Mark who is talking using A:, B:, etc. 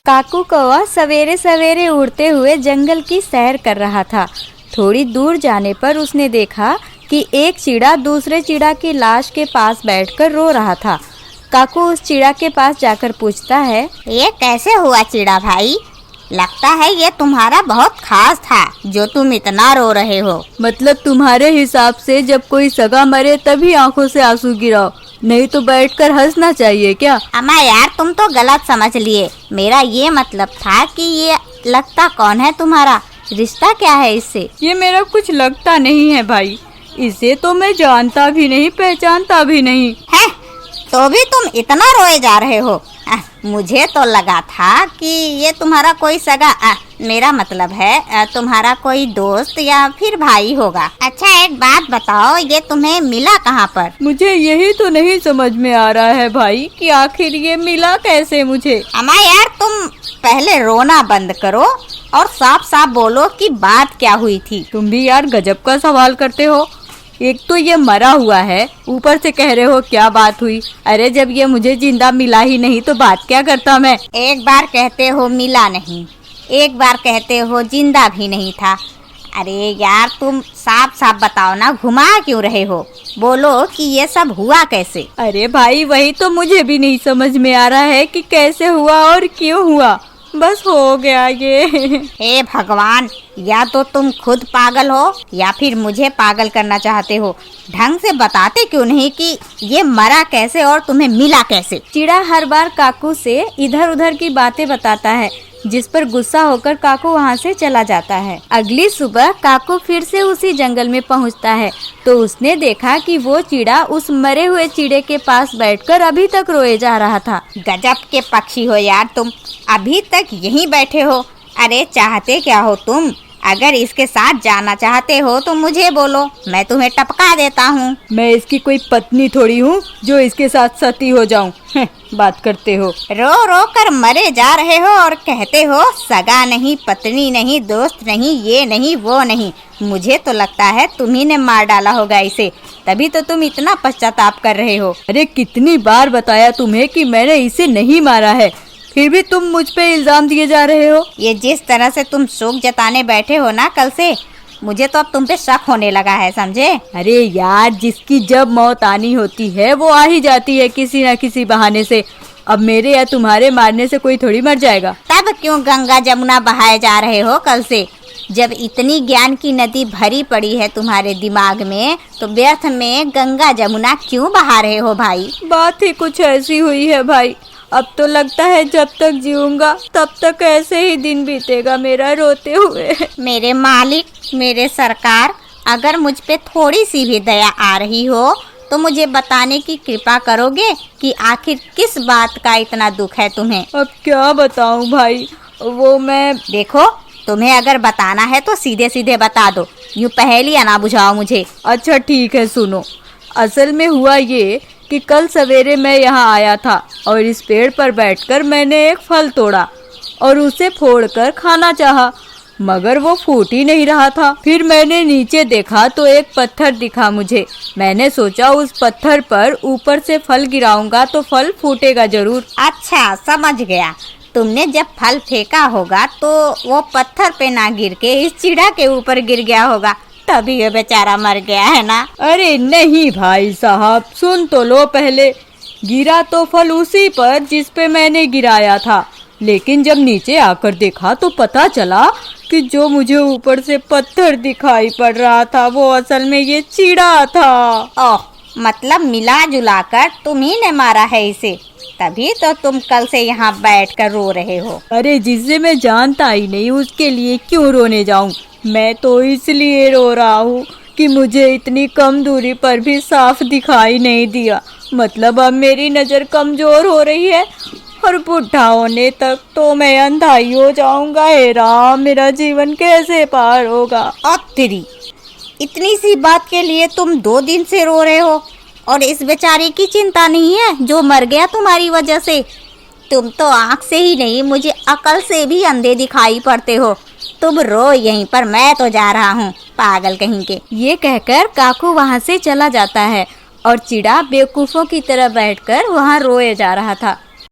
A: काकू कौवा सवेरे सवेरे उड़ते हुए जंगल की सैर कर रहा था। थोड़ी दूर जाने पर उसने देखा कि एक चिड़ा दूसरे चिड़ा की लाश के पास बैठकर रो रहा था। काकू उस चिड़ा के पास जाकर पूछता है,
B: ये कैसे हुआ चिड़ा भाई? लगता है ये तुम्हारा बहुत खास था जो तुम इतना रो रहे हो।
A: मतलब तुम्हारे हिसाब से जब कोई सगा मरे तभी आंखों से आंसू गिराओ, नहीं तो बैठकर हंसना चाहिए क्या?
B: अम्मा यार, तुम तो गलत समझ लिए। मेरा ये मतलब था कि ये लगता कौन है तुम्हारा, रिश्ता क्या है इससे?
A: ये मेरा कुछ लगता नहीं है भाई, इसे तो मैं जानता भी नहीं पहचानता भी नहीं
B: है। तो भी तुम इतना रोए जा रहे हो। मुझे तो लगा था कि ये तुम्हारा कोई सगा मेरा मतलब है तुम्हारा कोई दोस्त या फिर भाई होगा। अच्छा एक बात बताओ, ये तुम्हें मिला कहाँ पर?
A: मुझे यही तो नहीं समझ में आ रहा है भाई कि आखिर ये मिला कैसे मुझे।
B: अम्मा यार, तुम पहले रोना बंद करो और साफ साफ बोलो कि बात क्या हुई थी।
A: तुम भी यार गजब का सवाल करते हो। एक तो ये मरा हुआ है, ऊपर से कह रहे हो क्या बात हुई। अरे जब ये मुझे जिंदा मिला ही नहीं तो बात क्या करता मैं।
B: एक बार कहते हो मिला नहीं, एक बार कहते हो जिंदा भी नहीं था। अरे यार तुम साफ साफ बताओ ना, घुमा क्यों रहे हो? बोलो कि ये सब हुआ कैसे।
A: अरे भाई वही तो मुझे भी नहीं समझ में आ रहा है कि कैसे हुआ और क्यों हुआ, बस हो गया ये।
B: हे भगवान, या तो तुम खुद पागल हो या फिर मुझे पागल करना चाहते हो। ढंग से बताते क्यों नहीं कि ये मरा कैसे और तुम्हें मिला कैसे?
A: चिड़ा हर बार काकू से इधर उधर की बातें बताता है, जिस पर गुस्सा होकर काकू वहाँ से चला जाता है। अगली सुबह काकू फिर से उसी जंगल में पहुँचता है तो उसने देखा कि वो चिड़ा उस मरे हुए चिड़े के पास बैठकर अभी तक रोए जा रहा था।
B: गजब के पक्षी हो यार तुम, अभी तक यहीं बैठे हो। अरे चाहते क्या हो तुम? अगर इसके साथ जाना चाहते हो तो मुझे बोलो, मैं तुम्हें टपका देता हूँ।
A: मैं इसकी कोई पत्नी थोड़ी हूँ जो इसके साथ सती हो जाऊँ। बात करते हो।
B: रो रो कर मरे जा रहे हो और कहते हो सगा नहीं, पत्नी नहीं, दोस्त नहीं, ये नहीं वो नहीं। मुझे तो लगता है तुम्ही ने मार डाला होगा इसे, तभी तो तुम इतना पश्चाताप कर रहे हो।
A: अरे कितनी बार बताया तुम्हें कि मैंने इसे नहीं मारा है, फिर भी तुम मुझ पे इल्जाम दिए जा रहे हो।
B: ये जिस तरह से तुम शोक जताने बैठे हो ना कल से, मुझे तो अब तुम पे शक होने लगा है, समझे?
A: अरे यार, जिसकी जब मौत आनी होती है वो आ ही जाती है किसी न किसी बहाने से। अब मेरे या तुम्हारे मारने से कोई थोड़ी मर जाएगा।
B: तब क्यों गंगा जमुना बहाए जा रहे हो कल से? जब इतनी ज्ञान की नदी भरी पड़ी है तुम्हारे दिमाग में तो व्यर्थ में गंगा जमुना क्यों बहा रहे हो भाई?
A: बात ही कुछ ऐसी हुई है भाई, अब तो लगता है जब तक जीऊंगा तब तक ऐसे ही दिन बीतेगा मेरा रोते हुए।
B: मेरे मालिक, मेरे सरकार, अगर मुझ पे थोड़ी सी भी दया आ रही हो तो मुझे बताने की कृपा करोगे कि आखिर किस बात का इतना दुख है तुम्हें?
A: अब क्या बताऊं भाई, वो मैं
B: देखो, तुम्हें अगर बताना है तो सीधे सीधे बता दो, यूँ पहेलियाँ ना बुझाओ मुझे।
A: अच्छा ठीक है सुनो। असल में हुआ ये कि कल सवेरे मैं यहाँ आया था और इस पेड़ पर बैठकर मैंने एक फल तोड़ा और उसे फोड़कर खाना चाहा, मगर वो फूट ही नहीं रहा था। फिर मैंने नीचे देखा तो एक पत्थर दिखा मुझे। मैंने सोचा उस पत्थर पर ऊपर से फल गिराऊंगा तो फल फूटेगा जरूर।
B: अच्छा समझ गया, तुमने जब फल फेंका होगा तो वो पत्थर पे ना गिर के इस चिड़ा के ऊपर गिर गया होगा, तभी ये बेचारा मर गया है ना?
A: अरे नहीं भाई साहब, सुन तो लो पहले। गिरा तो फल उसी पर जिस पे मैंने गिराया था, लेकिन जब नीचे आकर देखा तो पता चला कि जो मुझे ऊपर से पत्थर दिखाई पड़ रहा था वो असल में ये चिड़ा था।
B: ओह, मतलब मिला जुला कर तुम्ही ने मारा है इसे, तभी तो तुम कल से यहाँ बैठकर रो रहे हो।
A: अरे जिसे मैं जानता ही नहीं उसके लिए क्यों रोने जाऊं? मैं तो इसलिए रो रहा हूँ कि मुझे इतनी कम दूरी पर भी साफ दिखाई नहीं दिया। मतलब अब मेरी नज़र कमजोर हो रही है और बुढ़ा होने तक तो मैं अंधा ही हो जाऊंगा। हे राम, मेरा जीवन कैसे पार होगा?
B: और तेरी इतनी सी बात के लिए तुम 2 दिन से रो रहे हो और इस बेचारे की चिंता नहीं है जो मर गया तुम्हारी वजह से? तुम तो आँख से ही नहीं, मुझे अकल से भी अंधे दिखाई पड़ते हो। तुम रो यहीं पर, मैं तो जा रहा हूँ, पागल कहीं के।
A: ये कहकर काकू वहाँ से चला जाता है और चिड़ा बेवकूफ़ों की तरह बैठकर वहाँ रोए जा रहा था।